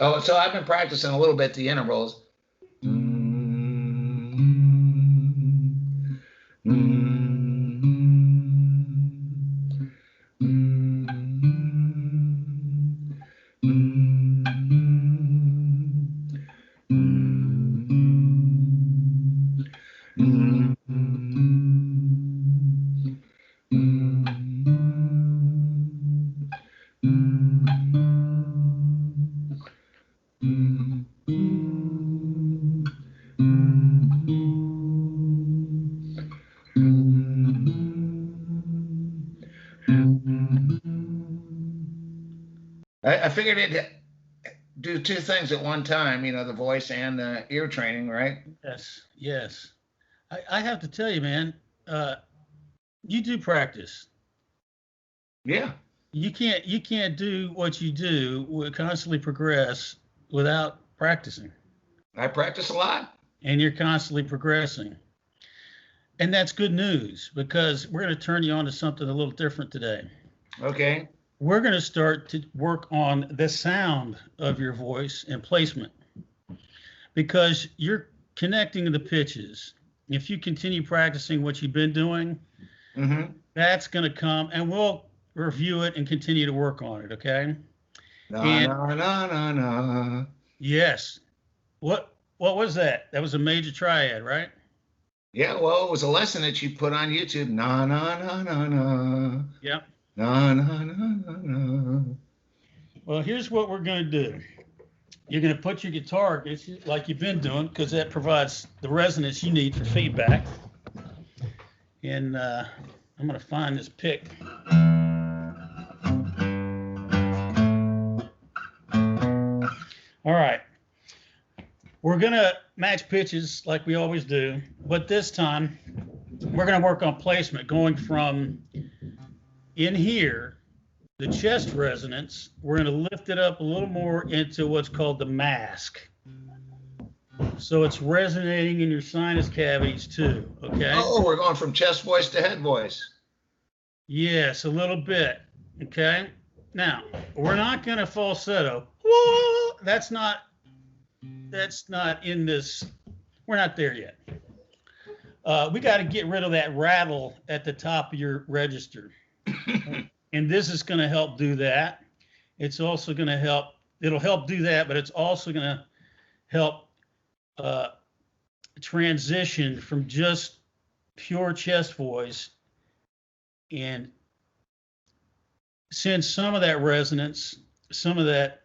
Oh, so I've been practicing a little bit the intervals. I figured it'd do two things at one time, you know, the voice and the ear training, right? Yes, yes. I have to tell you, man, you do practice. Yeah. You can't do what you do, constantly progress without practicing. I practice a lot. And you're constantly progressing. And that's good news because we're going to turn you on to something a little different today. Okay. We're going to start to work on the sound of your voice and placement because you're connecting the pitches. If you continue practicing what you've been doing, that's going to come, and we'll review it and continue to work on it, okay? Na. Yes. What was that? That was a major triad, right? Yeah, well, it was a lesson that you put on YouTube. Na. Yep. Na. Well, here's what we're going to do. You're going to put your guitar like you've been doing because that provides the resonance you need for feedback. And I'm going to find this pick. All right. We're going to match pitches like we always do, but this time we're going to work on placement going from in here, the chest resonance. We're going to lift it up a little more into what's called the mask. So it's resonating in your sinus cavities too, okay? Oh, we're going from chest voice to head voice. Yes, a little bit, okay? Now, we're not going to falsetto. Whoa! That's not in this. We're not there yet. We got to get rid of that rattle at the top of your register. And this is going to help do that. It's also going to help. It'll help do that, but it's also going to help transition from just pure chest voice and send some of that resonance, some of that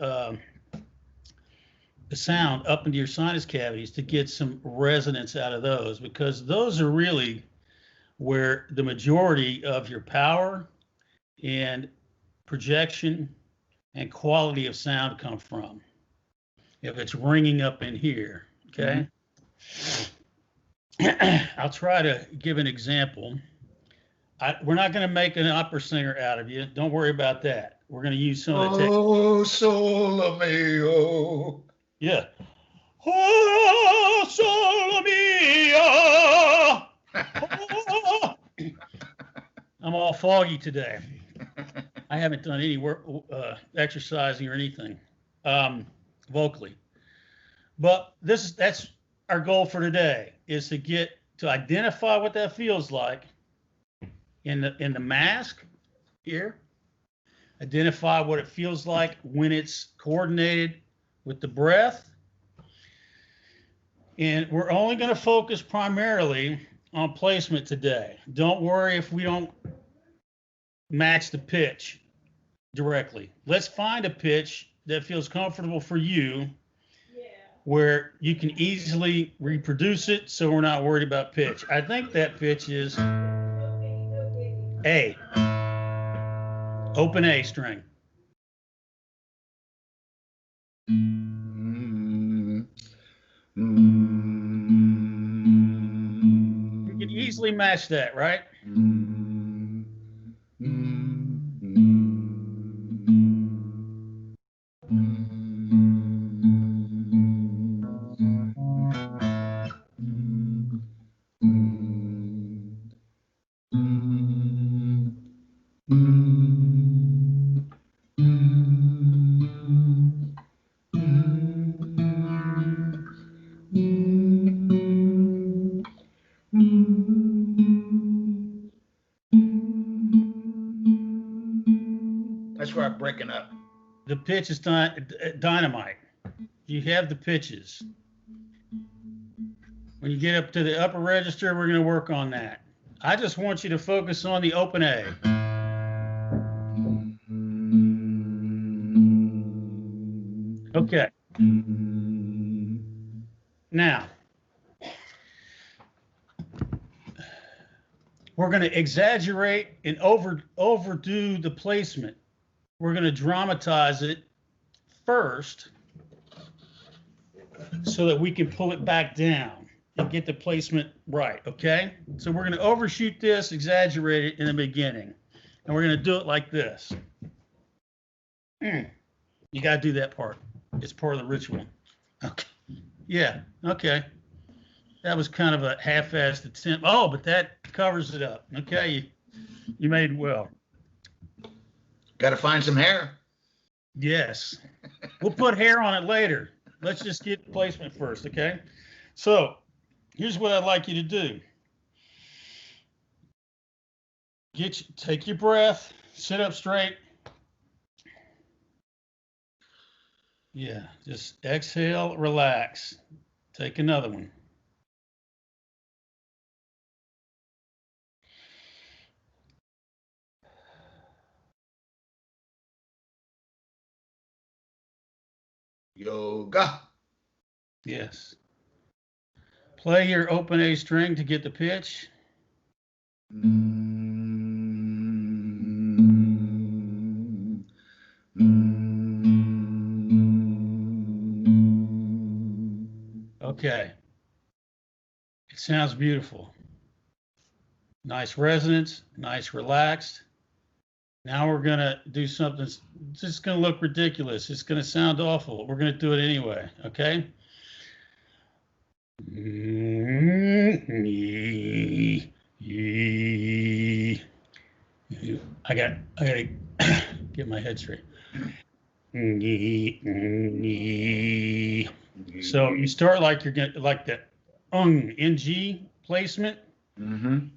the sound up into your sinus cavities to get some resonance out of those, because those are really where the majority of your power and projection and quality of sound come from. If it's ringing up in here, okay? I'll try to give an example. We're not going to make an opera singer out of you. Don't worry about that. We're going to use some of the techniques. Oh, sole mio. Yeah. Oh, sole mio. Oh. I'm all foggy today. I haven't done any work, exercising or anything vocally. But that's our goal for today, is to identify what that feels like in the mask here. Identify what it feels like when it's coordinated with the breath. And we're only going to focus primarily on placement today. Don't worry if we don't match the pitch directly. Let's find a pitch that feels comfortable for you, where you can easily reproduce it, so we're not worried about pitch. I think that pitch is A. Open A string. You can easily match that, right? start breaking up. The pitch is dynamite. You have the pitches. When you get up to the upper register, we're going to work on that. I just want you to focus on the open A. Okay. Now, we're going to exaggerate and overdo the placement. We're going to dramatize it first so that we can pull it back down and get the placement right, okay? So we're going to overshoot this, exaggerate it in the beginning, and we're going to do it like this. You got to do that part. It's part of the ritual. Okay. Yeah, okay. That was kind of a half-assed attempt. Oh, but that covers it up. Okay, you made well. Got to find some hair. Yes. We'll put hair on it later. Let's just get placement first, okay? So here's what I'd like you to do. Take your breath, sit up straight. Yeah, just exhale, relax. Take another one. Yoga. Yes. Play your open A string to get the pitch. Okay. It sounds beautiful. Nice resonance, nice relaxed. Now we're going to do something. It's just going to look ridiculous. It's going to sound awful. We're going to do it anyway, okay? I got to get my head straight. So you start like you're going to like the ng placement. Mm-hmm.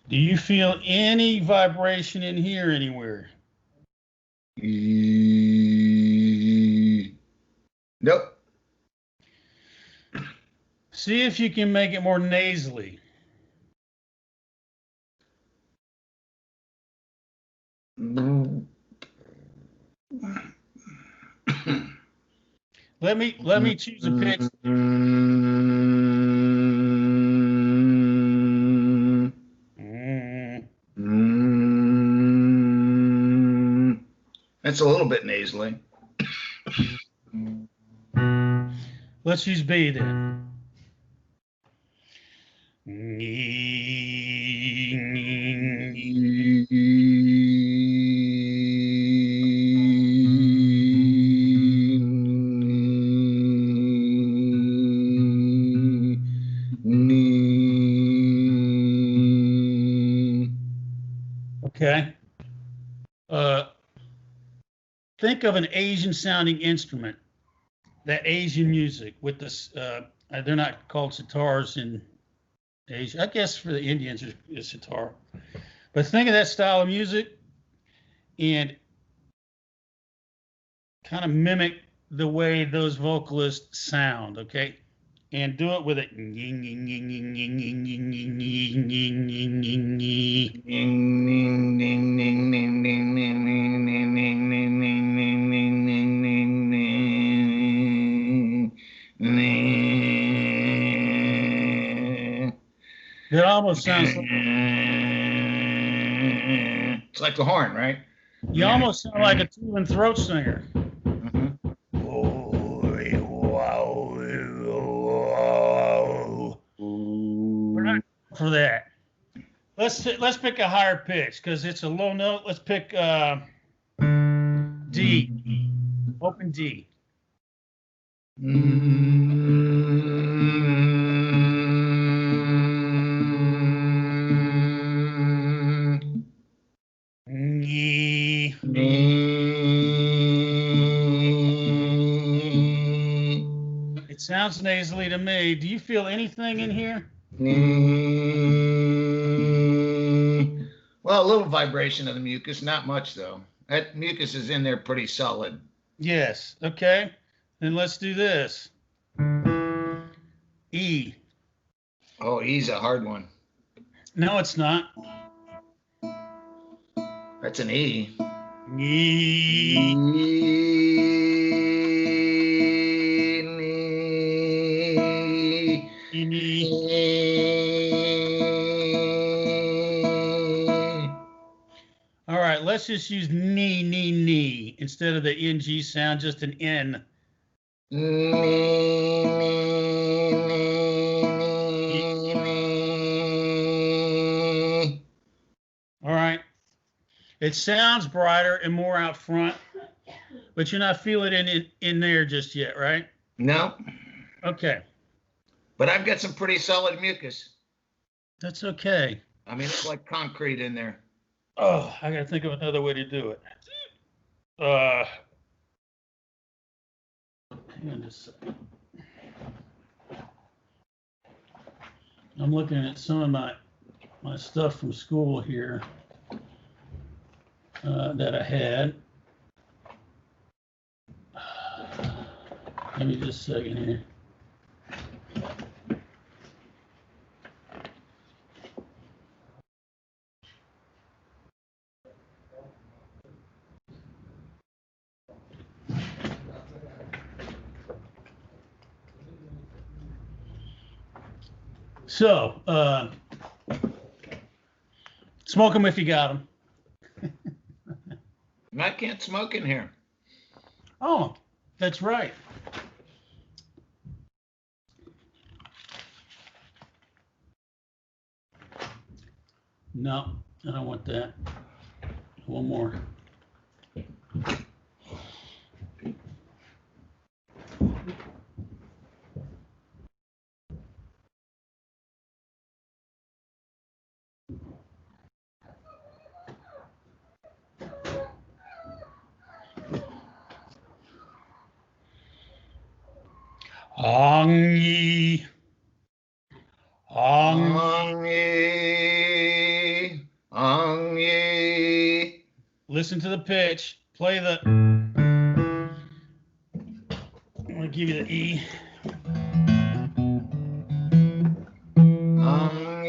Do you feel any vibration in here anywhere? Nope. See if you can make it more nasally. Let me choose a pitch. That's a little bit nasally. Let's use B then. Okay. Think of an Asian sounding instrument, that Asian music with this, they're not called sitars in Asia. I guess for the Indians it's sitar. But think of that style of music and kind of mimic the way those vocalists sound, okay? And do it with it. It almost sounds like, it's like the horn, right? You almost sound like a two-and throat singer. We're not for that. Let's pick a higher pitch because it's a low note. Let's pick D. Open D. Sounds nasally to me. Do you feel anything in here? Well, a little vibration of the mucus, not much though. That mucus is in there pretty solid. Yes. Okay. Then let's do this. E. Oh, E's a hard one. No, it's not. That's an E. E. All right, let's just use knee instead of the NG sound, just an N. All right. It sounds brighter and more out front, but you're not feeling it in there just yet, right? No. Okay. But I've got some pretty solid mucus. That's okay. I mean, it's like concrete in there. Oh, I got to think of another way to do it. Hang on just a second. I'm looking at some of my stuff from school here that I had. Give me just a second here. So, smoke them if you got them. I can't smoke in here. Oh, that's right. No, I don't want that. One more. Ongi. Ongi. Ongi. Listen to the pitch. Play the. I'm going to give you the E. Ongi.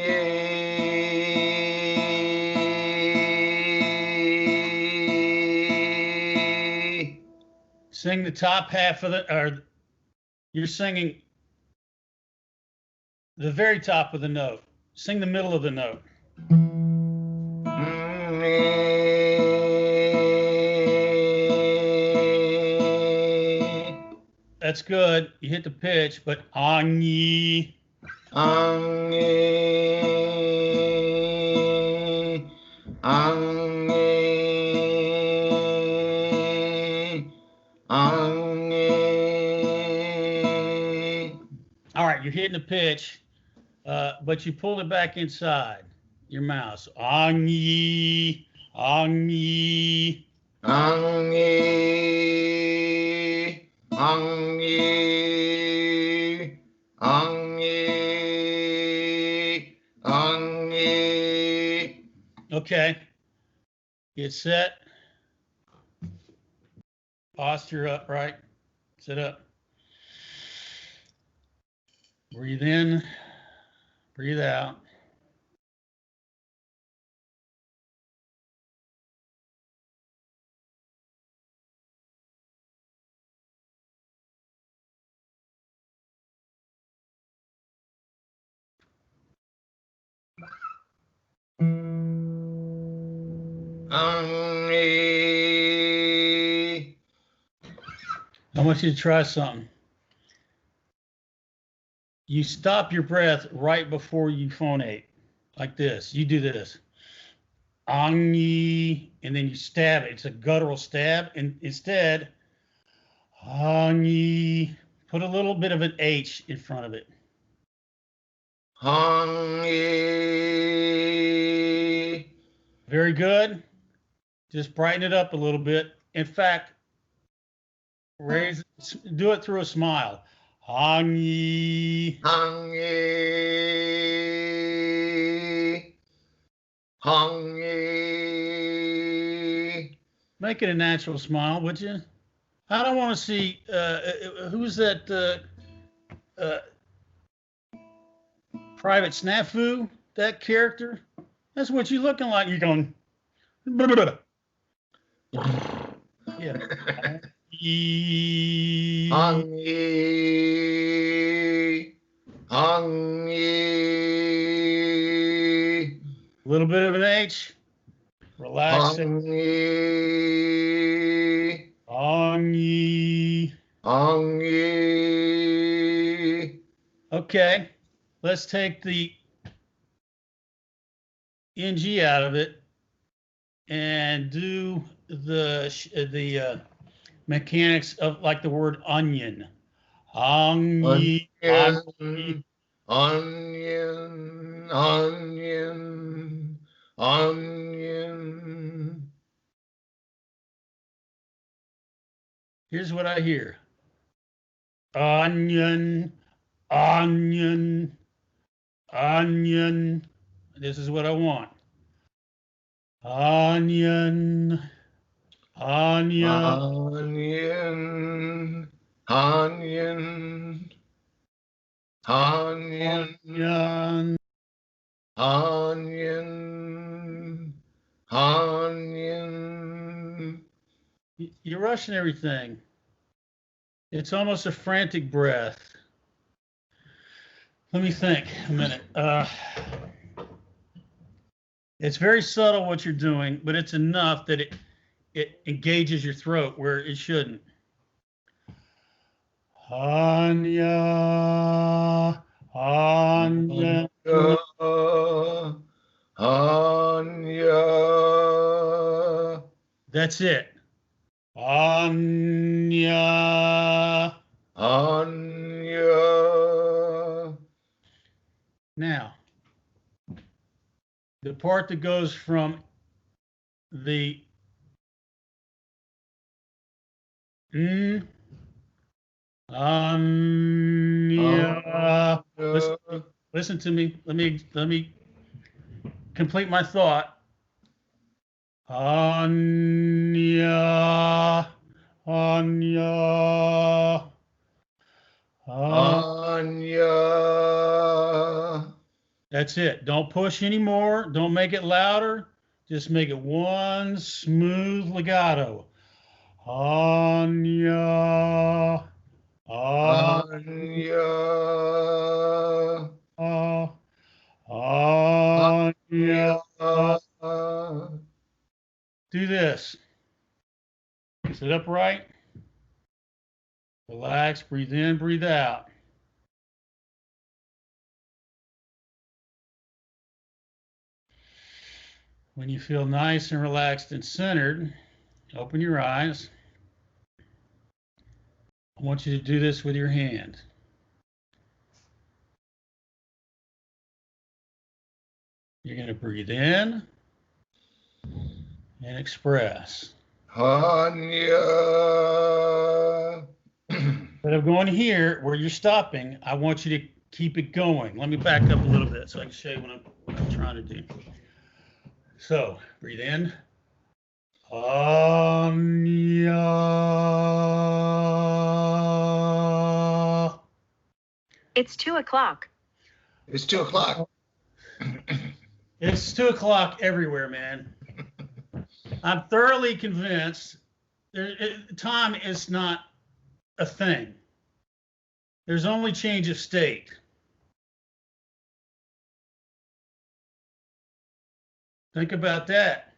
Sing the top half of the, or you're singing the very top of the note. Sing the middle of the note. That's good. You hit the pitch, but ongi. Ongi. Ongi. Ongi. All right, you're hitting the pitch, but you pulled it back inside your mouth. Ongi. Ongi. Ongi. Ongi. Ongi. Ongi. Okay. Get set. Posture upright. Sit up. Breathe in. Breathe out. Ongi. I want you to try something. You stop your breath right before you phonate, like this. You do this. Ongi, and then you stab it. It's a guttural stab. And instead, ongi, put a little bit of an H in front of it. Ongi. Very good. Just brighten it up a little bit. In fact, do it through a smile. Hangi. Hangi. Hangi. Make it a natural smile, would you? I don't want to see, who's that, Private Snafu, that character? That's what you're looking like. You're going, yeah. Hangi. Hangi. A little bit of an H. Relax. Hangi. Hangi. Hangi. Okay, let's take the NG out of it and do the mechanics of like the word onion. Onion. Onion. Onion. Onion. Onion. Here's what I hear. Onion. Onion. Onion. This is what I want. Onion. Onion. Onion. Onion. Onion. Onion. Onion. Onion. You're rushing everything. It's almost a frantic breath. Let me think a minute. It's very subtle what you're doing, but it's enough that it engages your throat where it shouldn't. Anya, Anya. Anya. That's it. Anya. Anya. Now, the part that goes from the Anya. Listen to me. Let me complete my thought. Anya. Anya. Anya. That's it. Don't push anymore. Don't make it louder. Just make it one smooth legato. Anya. Anya. Anya. Anya. Do this. Sit upright. Relax. Breathe in, breathe out. When you feel nice and relaxed and centered, open your eyes. I want you to do this with your hand. You're going to breathe in and express. Anya. Instead of going here where you're stopping, I want you to keep it going. Let me back up a little bit so I can show you what I'm trying to do. So breathe in. Anya. It's 2 o'clock. It's 2 o'clock. It's 2 o'clock everywhere, man. I'm thoroughly convinced time is not a thing. There's only change of state. Think about that.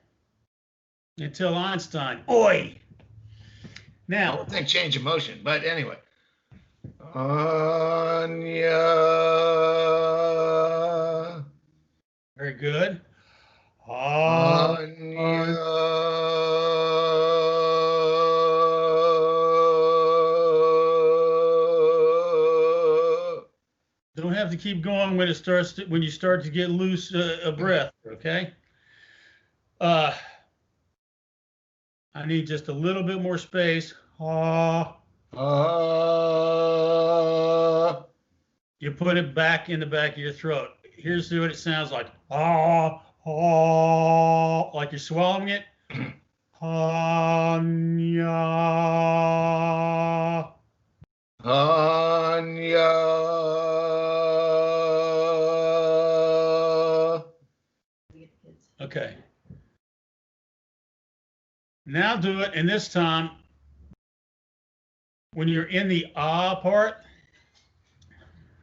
Until Einstein. Oi! I Now, don't think change of motion, but anyway. Anya. very good. Anya. Don't have to keep going when you start to get loose a breath, okay? I need just a little bit more space. You put it back in the back of your throat. Here's what it sounds like. Ah, ah, like you're swallowing it. Hanya. Okay. Now do it, and this time, when you're in the ah part,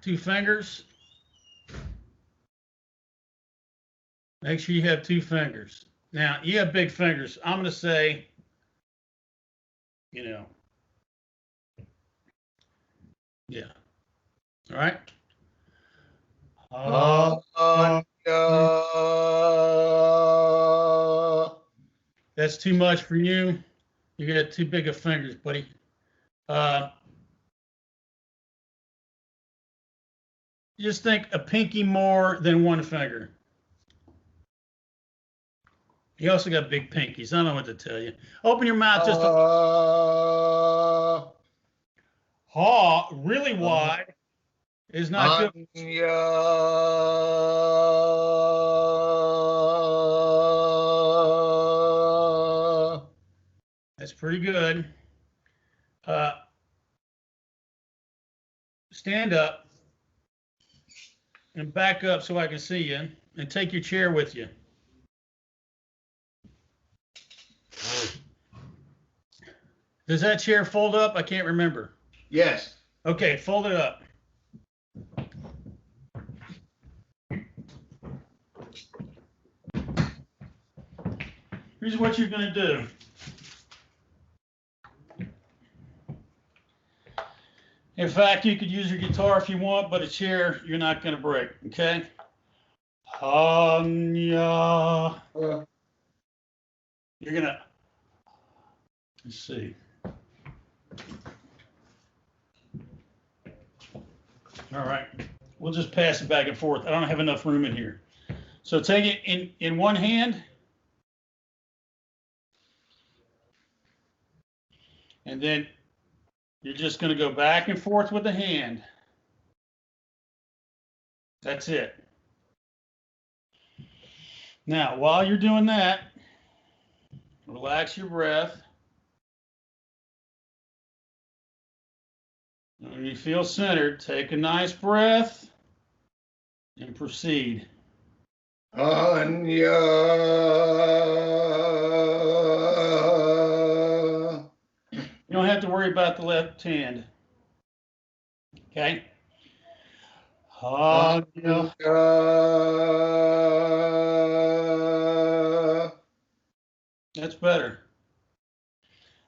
2 fingers. Make sure you have 2 fingers. Now, you have big fingers. I'm going to say, yeah. All right. That's too much for you. You got too big of fingers, buddy. Just think a pinky more than 1 finger. You also got big pinkies. I don't know what to tell you. Open your mouth just ha really wide is not good. That's pretty good. Stand up and back up so I can see you, and take your chair with you. Does that chair fold up? I can't remember. Yes. Okay, fold it up. Here's what you're going to do. In fact, you could use your guitar if you want, but a chair you're not going to break, okay? Hanya. You're going to, let's see. All right, we'll just pass it back and forth. I don't have enough room in here. So take it in one hand. And then you're just going to go back and forth with the hand. That's it. Now, while you're doing that, relax your breath. When you feel centered, take a nice breath and proceed. Anya. You don't have to worry about the left hand. Okay? Anya. That's better.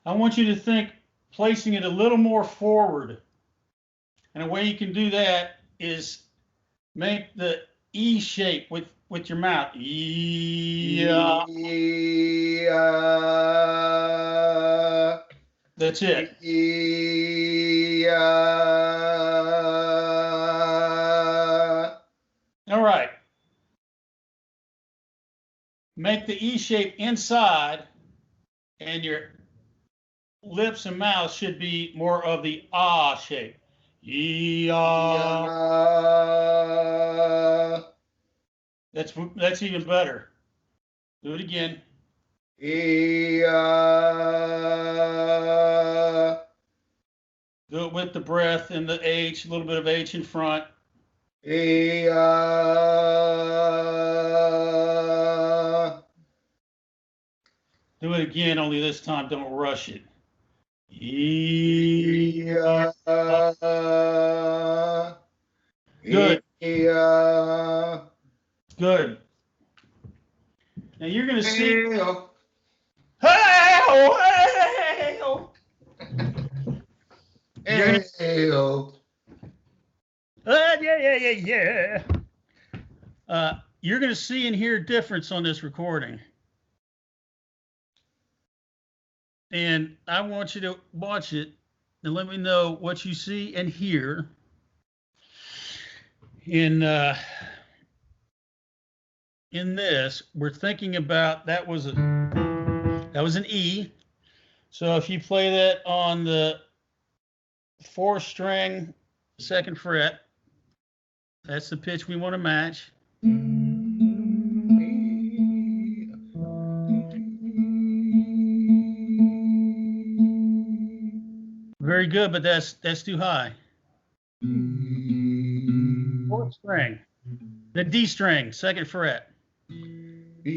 I want you to think placing it a little more forward. And a way you can do that is make the E shape with your mouth. Yeah. That's it. All right. Make the E shape inside, and your lips and mouth should be more of the ah shape. Yeah. That's even better. Do it again. Do it with the breath and the H, a little bit of H in front. Do it again, only this time don't rush it. Good. Good. Now you're going to see. Yeah. You're going to see and hear a difference on this recording. And I want you to watch it and let me know what you see and hear. In this, we're thinking about that was an E. So if you play that on the 4th string, 2nd fret. That's the pitch we want to match. Very good, but that's too high. 4th string. The D string, 2nd fret. Yeah.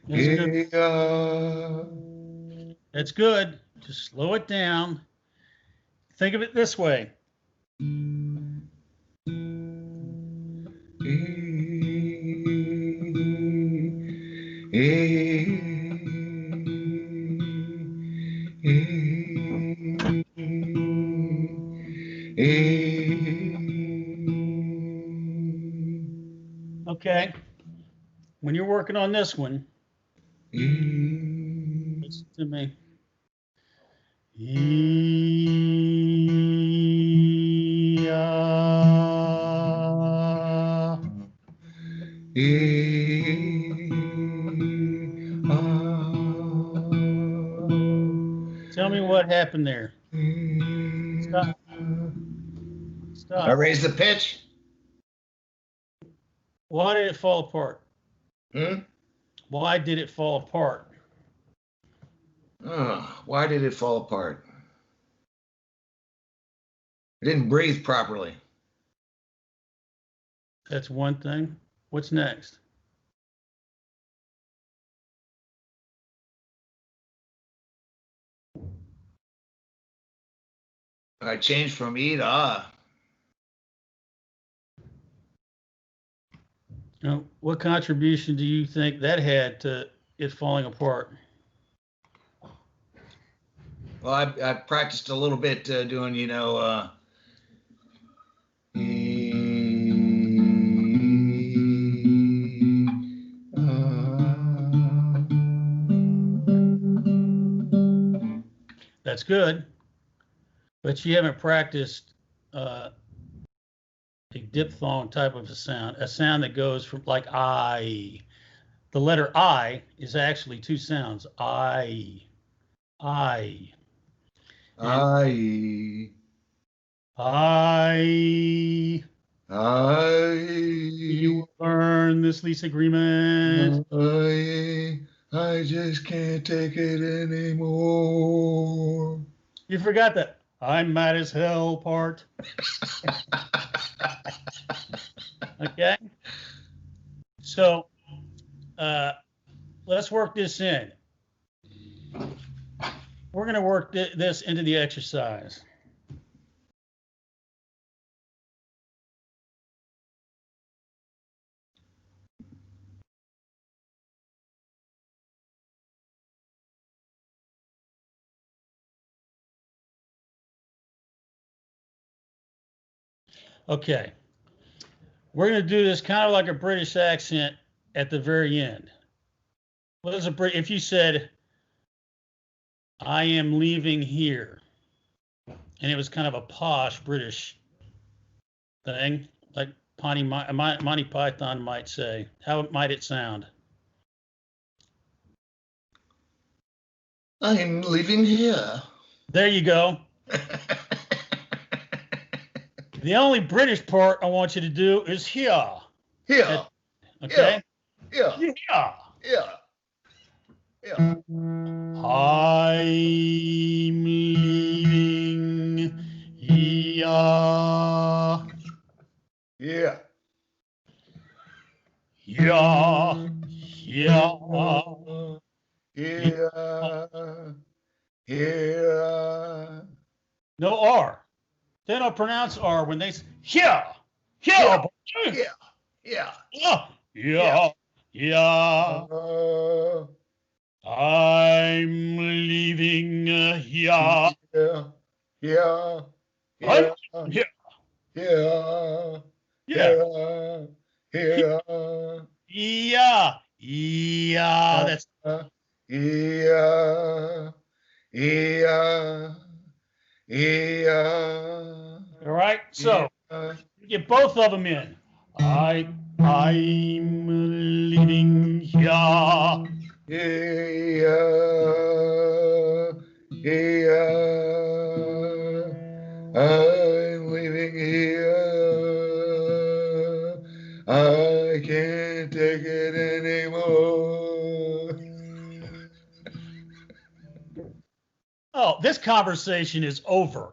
That's good. That's good. Just slow it down. Think of it this way. Okay. When you're working on this one, listen to me. Tell me what happened there. Stop. I Stop. raised the pitch. Why did it fall apart? Hmm? Why did it fall apart? Oh, why did it fall apart? I didn't breathe properly. That's one thing. What's next? I changed from E to ah. Now, what contribution do you think that had to it falling apart? Well, I practiced a little bit doing, That's good, but you haven't practiced a diphthong type of a sound that goes from like I. The letter I is actually 2 sounds. I. And you will learn this lease agreement. I just can't take it anymore. You forgot that I'm mad as hell part. Okay. So let's work this in. We're going to work this into the exercise. Okay. We're going to do this kind of like a British accent at the very end. What is if you said, I am leaving here, and it was kind of a posh British thing, like Monty Python might say, how might it sound? I'm leaving here. There you go. The only British part I want you to do is here. Here. Okay? Here. Here. Here. Here. I'm leaving here. Yeah. Yeah. Yeah. Here. Here. No R. They don't pronounce R when they say here. Here. Yeah. Yeah. Yeah. Yeah. Yeah. I'm leaving here. Yeah. Yeah. I'm Yeah. here. Yeah. Yeah. Yeah. Yeah. Yeah. That's Yeah. Yeah. Yeah. all right. So get both of them in. I'm leaving here. Yeah. Yeah. I'm leaving here. I can't take it anymore. Oh, this conversation is over.